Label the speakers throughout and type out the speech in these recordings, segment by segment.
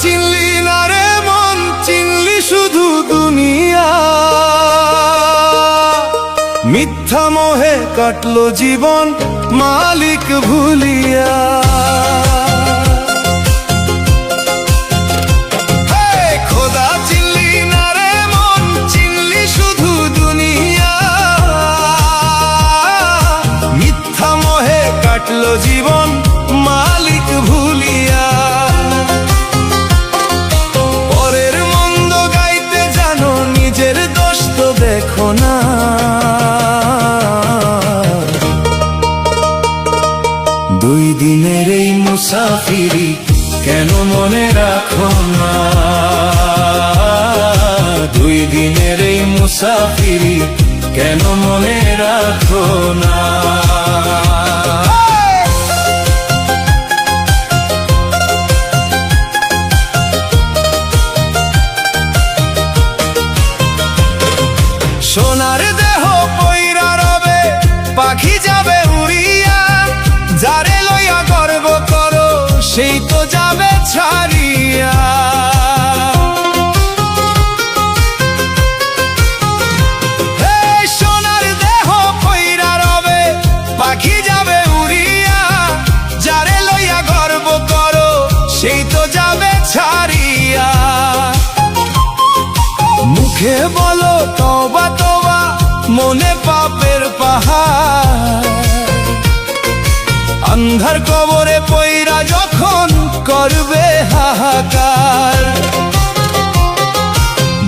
Speaker 1: চিনলি না রে মন, চিনলি শুধু দুনিয়া। মিথ্যা মোহে কাটলো জীবন মালিক ভুলিয়া। খোদা চিনলি না রে মন, চিনলি শুধু দুনিয়া। মিথ্যা মোহে কাটলো জীবন মালিক ভুলিয়া। পরের মন্দ গাইতে জানো, নিজের দোষ তো দেখো না। দুই দিনের এই মুসাফিরি কেন মনে রাখো না। দুই দিনের এই মুসাফিরি কেন মনে রাখো না। সোনার দেহ পইরা রবে, পাখি যাবে উড়িয়া। যারে লইয়া গর্ব করো, সেই তো যাবে ছাড়িয়া। সোনার দেহ পইরা রবে, পাখি যাবে উড়িয়া। যারে লইয়া গর্ব করো, সেই তো যাবে ছাড়িয়া। মুখে বলো তওবা তওবা, মনে পাপের পাহাড়। অন্ধার কবরে পইরা যখন করবে হাহাকার।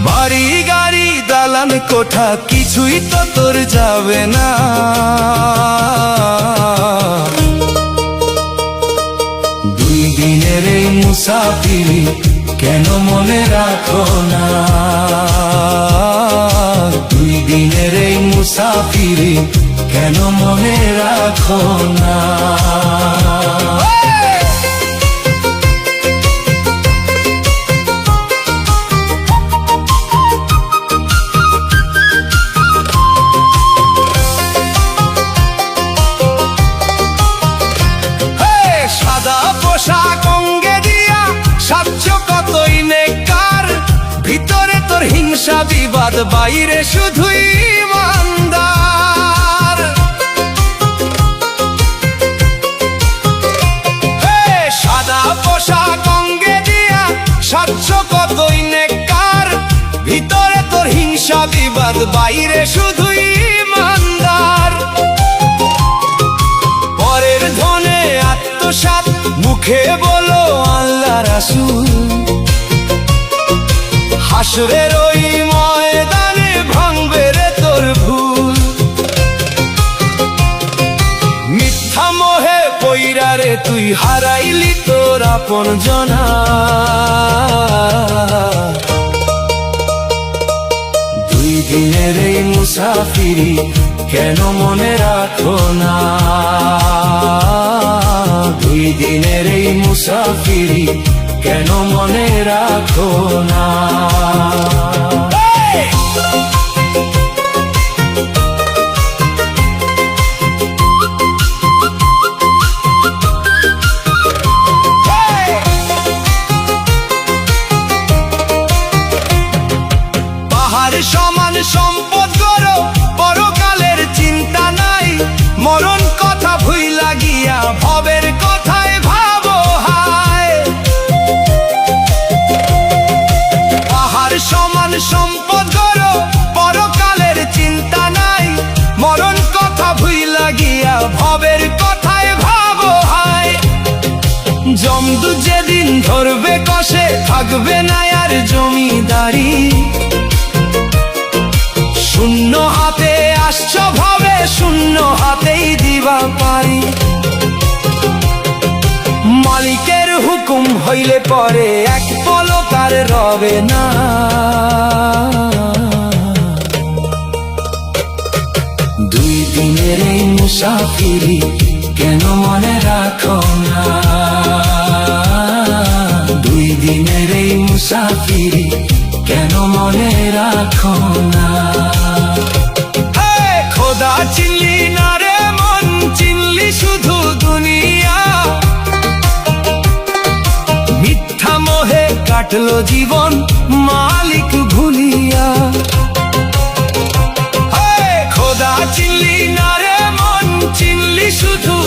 Speaker 1: বাড়ি গাড়ি দালান কোঠা কিছুই তো তোর যাবে না। দুই দিনের এই মুসাফিরি কেন মনে রাখো না। দুই দিনের এই মুসাফিরি কেন মনে রাখো না। সাদা পোশাক অঙ্গে দিয়া সাচ্য কতই নেককার। ভিতরে তোর হিংসা বিবাদ, বাইরে শুধুই ইমানদার। সাদা পোশাক অঙ্গে দিয়া সাচ্য কতই নেককার। ভিতরে তোর হিংসা বিবাদ, বাইরে শুধুই ইমানদার। পরের ধনে আত্মসাৎ, মুখে বলো আল্লাহ রাসূল। হাসরের ওই ময়দানে ভাঙবে রে তোর ভুল। মিথ্যা মোহে পইরা রে তুই হারাইলি তোর আপন জনা। দুই দিনের এই মুসাফিরি কেন মনে রাখো না। দুই দিনের এই মুসাফিরি কেন মনে রাখো না। পাহাড় সমান সম্পদ গড়ো, পরকালের চিন্তা নাই। মরণ কথা ভুইলা গিয়া ভবের কথায় ভাবো হায়। পাহাড় সমান সম্পদ গড়ো, পরকালের চিন্তা নাই। মরণ কথা ভুইলা গিয়া ভবের কথায় ভাবো হায়। জমদূত যেদিন ধরবে কষে, থাকবে না আর জমিদারি। শূন্য হাতে আসছ ভাবে, শূন্য হাতেই দিবা পারি। মালিকের হুকুম হইলে পরে এক পলক আর রবে না। দুই দিনের এই মুসাফিরি কেন মনে রাখো না। দুই দিনের এই মুসাফিরি কেন মনে রাখো না। খোদা চিনলি না রে মন, চিনলি শুধু দুনিয়া। মিথ্যা মোহে কাটলো জীবন মালিক ভুলিয়া। খোদা চিনলি না রে মন, চিনলি শুধু